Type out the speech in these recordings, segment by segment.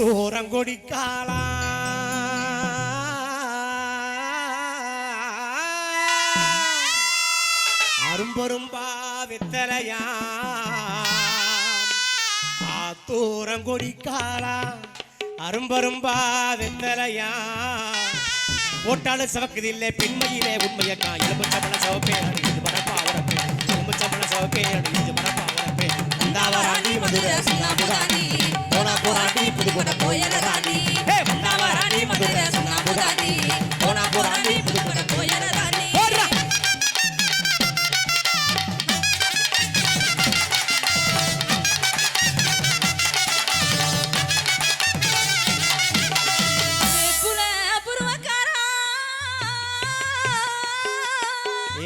ஆத்தூரங்கொடிக்காலா அரும்பரும்பா வெத்தலையா ஆத்தூரங்கொடிக்காலா அரும்பரும்பா வெத்தலையா போட்டாலும் சவக்குது இல்லை பெண்மையிலே உண்மையக்கா எலும்பு சம்பள சவப்பே அடிஞ்சு மரப்பா வரப்பே எலும்பு சம்பள சவப்பே அடிஞ்சு மரப்பா வரப்பே வந்தாவராணி மதுரை சுண்ணாம்புதானி போனா போராட்டி புதுக்கோட்டை போயலராணி வந்தாவராணி மதுரை சுண்ணாம்புதானி போனா போராட்டி புதுக்கோட்டை போயலராணி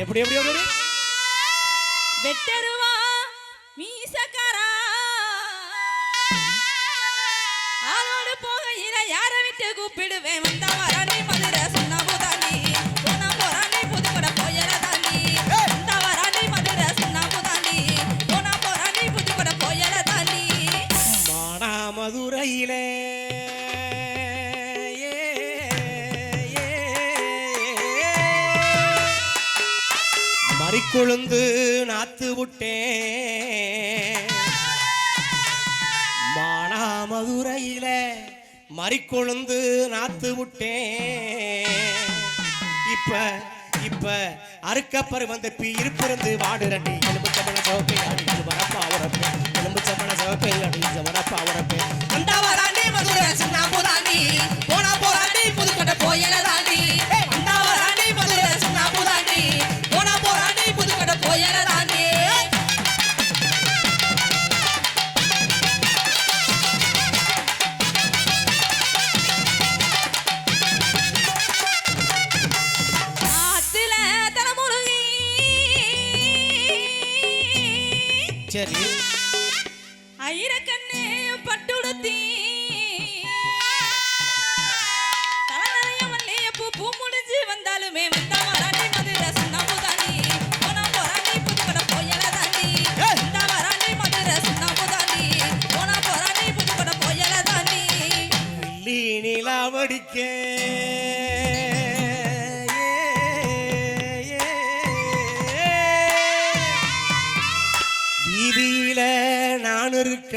எப்படி எப்படி எப்படி வெட்டருவா மீசக்காரா ஆளோடு போகையில யார விட்டு கூப்பிடுவேன் வந்தாவராணி மதுரை சுண்ணாம்புதானி போனா போராணி புதுக்கோட்டை போயலதானி வந்தாவராணி மதுரை சுண்ணாம்புதானி போனா போராணி புதுக்கோட்டை போயலதானி மானா மதுரையிலே மறிக்கொழுந்து நாத்து விட்டேன் மானா மதுரையில மறிக்கொழுந்து நாத்து விட்டேன் இப்ப இப்ப அறுக்கப்பரு வந்த இருப்பிருந்து வாடுறண்டி எலும்பு சம்பள சோப்பை அடிஞ்சு வரப்பா வரப்பே எலும்பு சம்பள சோப்பை அடிஞ்சு வரப்பா வரப்பே வந்தாவராணி மதுரை சுண்ணாம்புதானி போனா போராணி புதுக்கோட்டை போயலதானி வந்தாவராணி மதுரை சுண்ணாம்புதானி போனா போராணி புதுக்கோட்டை போயலதானி ஆத்துல தலைமுழுகி சரி ஐரக்கண்ணே பட்டுடுத்தி தலைநறைய மல்லிகைப்பூ பூ முடிஞ்சு வந்தாலுமே வந்தாவராணி மதுரை சுண்ணாம்புதானி போனா போராணி புதுக்கோட்டை போயலதானி வந்தாவராணி மதுரை சுண்ணாம்புதானி போனா போராணி புதுக்கோட்டை போயலதானி வெள்ளி நிலாவடிக்க வீதியில நான் இருக்க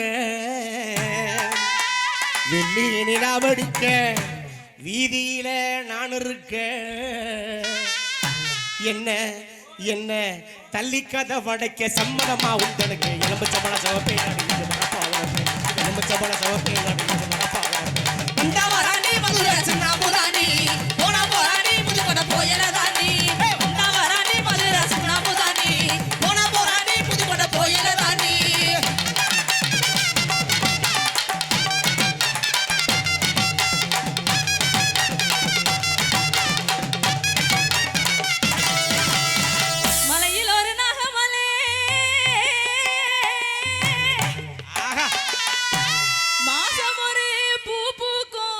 வெள்ளி நிலாவடிக்க வீதியில நான் இருக்க என்ன என்ன தள்ளி கதை வடைக்க சம்மதமா உண்டனுக்கு எலும்பு சம்பள சவப்பே அடிஞ்சு மரப்பா வரப்பே எலும்பு சம்பள சவப்பே அடிஞ்சு மரப்பா வரப்பே வந்தாவராணி மதுரை சுண்ணாம்புதானி போனா போராணி புதுக்கோட்டை போயலதானி வந்தாவராணி மதுரை சுண்ணாம்புதானி போனா போராணி புதுக்கோட்டை போயலதானி மலையில் ஒரு நாகமலே ஆஹா மாசம் ஒரு பூ பூக்கும்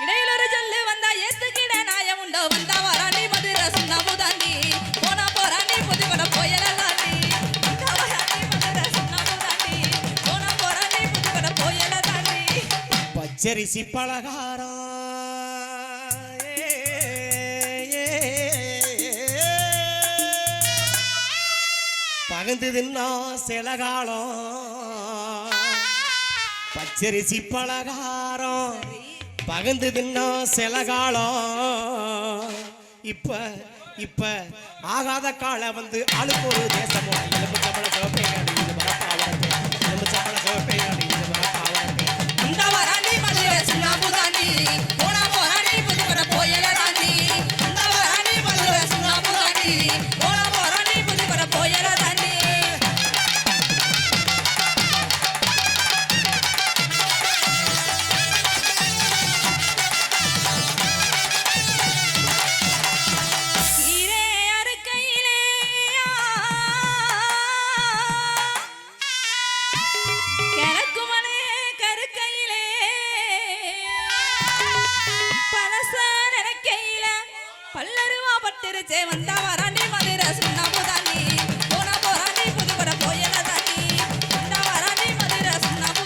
இடையில ஒரு சொல்லு வந்தா ஏத்துக்கிட நாயம் உண்டோ வந்தாவராணி மதுரை சுண்ணாம்புதானி போனா போராணி புதுக்கோட்டை போயலதானி வந்தாவராணி மதுரை சுண்ணாம்புதானி போனா போராணி புதுக்கோட்டை போயலதானி பச்சரிசி பலகாரம் பகந்து தின்னா சில காலம் பச்சரிசி பலகாரம் பகந்து தின்னா சில காலம் இப்ப இப்ப ஆகாத கால வந்து ஆளுக்கு ஒரு தேசமோ எலும்பு சம்பள சோப்பை அடிஞ்சு வரப்பா வரப்பே எலும்பு சம்பள சோப்பை அடிஞ்சு வரப்பா வரப்பே வந்தாவராணி மதுரை சுண்ணாம்புதானி போனா போராணி புதுக்கோட்டை போயலதானி வந்தாவராணி மதுரை சுண்ணாம்புதானி போனா போராணி புதுக்கோட்டை போயலதானி கீரே அறுக்கையிலே கிழக்குமலே கருக்கையிலே பழச நினைக்கையில பல்லருவா பட்டுருச்சே வந்தாவராணி மதுரை சுண்ணாம்புதானி போனா போராணி புதுக்கோட்டை போயலதானி வந்தாவராணி மதுரை சுண்ணாம்பு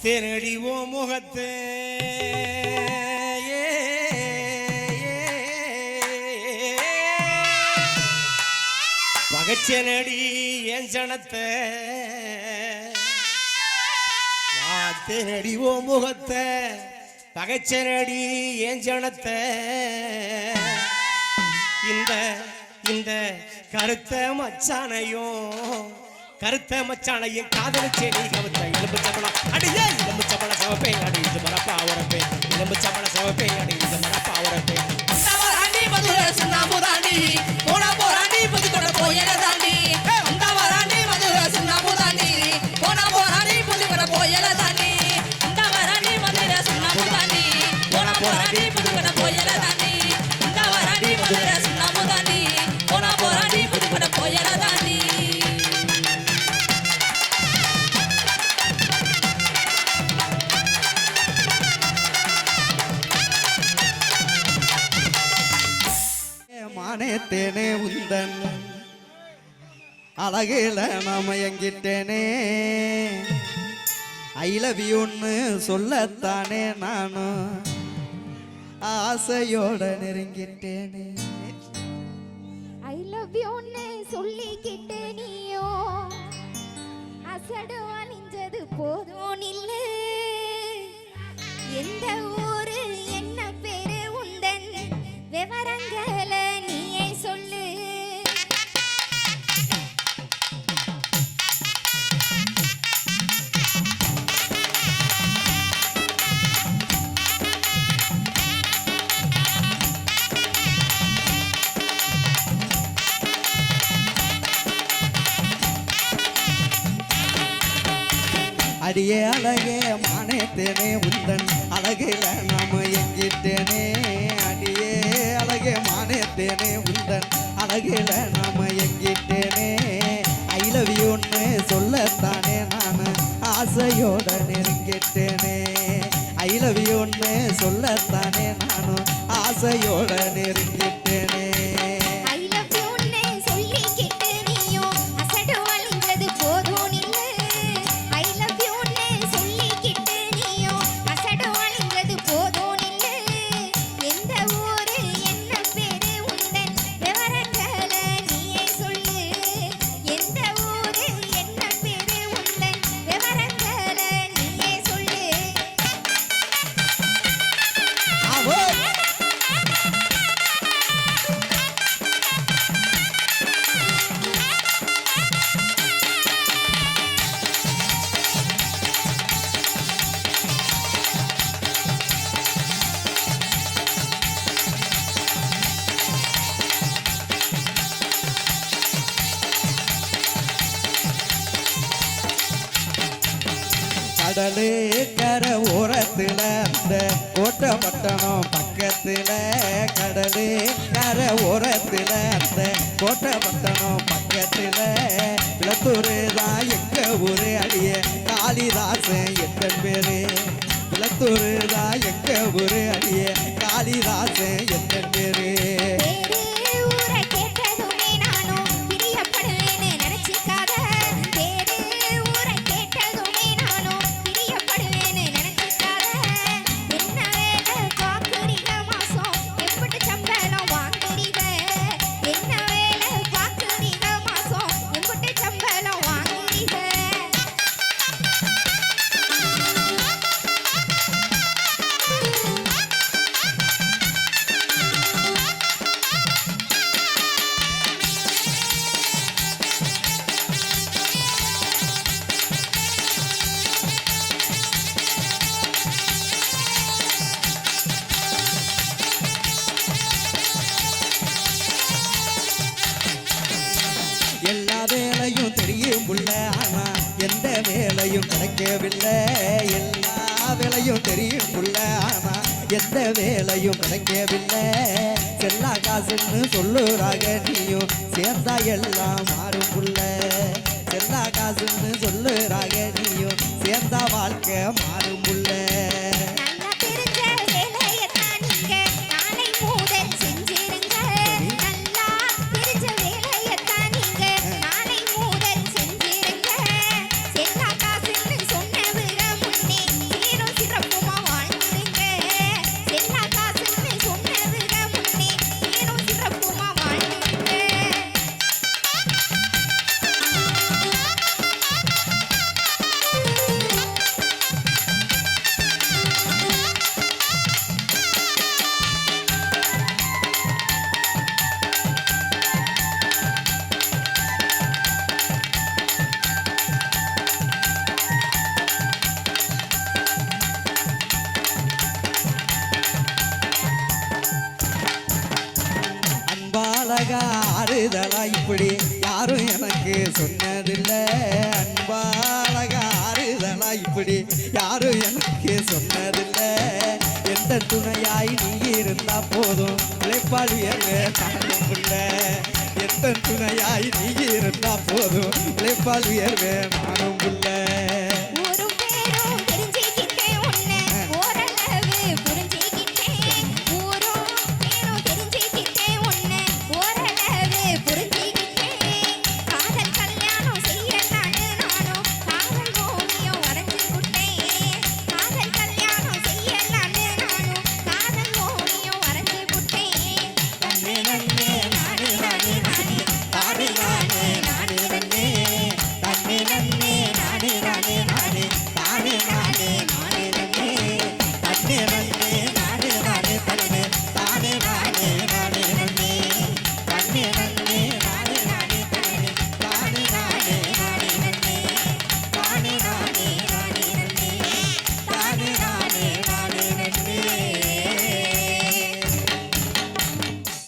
பார்த்தேனடி ஓ முகத்தே பகச்சனடி என் சனத்தை பார்த்தேனடி ஓ முகத்தை பகச்சனடி என் சனத்தை இந்த இந்த கருத்த மச்சானையும் காதலிச்சே நீ கவுத்த எலும்பு சம்பளம் அடியே எலும்பு சம்பளம் சவப்பே அடி இது மரப்பா உரப்பே எலும்பு சம்பளம் சவப்பே அடி இது மரப்பா உரப்பே வந்தாவராண்டி மதுரை சுண்ணாம்புதாண்டி போராண்டி புதுக்கோட்டை போயலதாண்டி வந்தாவராண்டி மதுரை சுண்ணாம்புதாண்டி போராண்டி புதுக்கோட்டை போயலதாண்டி வந்தாவராண்டி மதுரை சுண்ணாம்புதாண்டி போராண்டி புதுக்கோட்டை போயலதாண்டி வந்தாவராண்டி மதுரை சுண்ணாம்புதாண்டி போராண்டி புதுக்கோட்டை போயலதாண்டி மானேத்தேனே உந்தன் அழகில நாம எங்கிட்டேனே ஐ லவ் யூன்னு சொல்லத்தானே நானும் ஆசையோட நெருங்கிட்டேனே ஐ லவ் யூன்னு சொல்லிக்கிட்டு நீயோ அசடு அணிஞ்சது போதும் இல்ல எந்த ஊரு என்ன பேரு உந்தன் விவரங்கள நீயே சொல்லு அடியே அழகே மானேத்தேனே உந்தன் அழகில நாம எங்கிட்டேனே அடியே அழகே மானேத்தேனே உந்தன் அழகில நாம எங்கிட்டேனே ஐ லவ் யூன்னு சொல்லத்தானே நான் ஆசையோட நெருங்கிட்டேனே ஐ லவ் யூன்னு சொல்லத்தானே நானும் ஆசையோட நெருங்கிட்டேனே ஐ லவ் யூன்னு சொல்லிக்கிட்டு நீயோ அசடு அணிஞ்சது போதும் இல்ல ஐ லவ் யூன்னு சொல்லிக்கிட்டு நீயோ அசடு அணிஞ்சது போதும் இல்ல எந்த ஊரு என்ன பேரு உந்தன் விவரங்கள நீயே சொல்லு எந்த ஊரு என்ன பேரு உந்தன் விவரங்கள நீயே சொல்லு ஆவோ கடலு கரை ஓரத்துல அந்த கோட்டை பட்டணம் பக்கத்துல கடலு கரை ஓரத்துல அந்த கோட்டை பட்டணம் பக்கத்துல பிளத்தூரு தான் எங்க ஊரு அடிய காளிதாசன் எத்தனை பேரு பிளத்தூரு தான் எங்க ஊரு அடிய காளிதாசன் எத்தனை பேரு வேறு ஊரை கேட்டதுமே நானும் பிரியப்படுவேன்னு நினைச்சுக்காத வேறு ஊரை கேட்டதுமே நானும் பிரியப்படுவேன்னு நினைச்சுக்காத என்ன வேலை பார்க்குறீங்க மாசம் எப்படி சம்பளம் வாங்குறீங்க என்ன வேலை பார்க்குறீங்க மாசம் எப்படி சம்பளம் வாங்குறீங்க எல்லா வேலையும் தெரியும் புள்ள ஆனா எந்த வேலையும் கிடைக்கவில்லை எல்லா வேலையும் தெரியும் புள்ள ஆனா எந்த வேலையும் கிடைக்கவில்லை செல்லா காசுன்னு சொல்லுறாங்க நீயும் சேர்ந்தா எல்லாம் மாறும் புள்ள செல்லா காசுன்னு சொல்லுறாங்க நீயும் சேர்ந்தா வாழ்க்கை மாறும் புள்ள நல்லா தெரிஞ்ச வேலையத்தான் நீங்க நாளை முதல் செஞ்சிருங்க நல்லா தெரிஞ்ச வேலையத்தான் நீங்க நாளை முதல் செஞ்சிருங்க செல்லா காசுன்னு சொன்னவர முன்னே அழகா ஆறுதலா இப்படி யாரும் எனக்கு சொன்னதில்லை. அன்பா அழகா ஆறுதலா இப்படி யாரும் எனக்கு சொன்னதில்லை. எந்த துணையாய் நீ இருந்தா போதும் உழைப்பால் உயர்வே நானும் புள்ள. எந்த துணையாய் நீ இருந்தா போதும் உழைப்பால் உயர்வே நானும் புள்ள.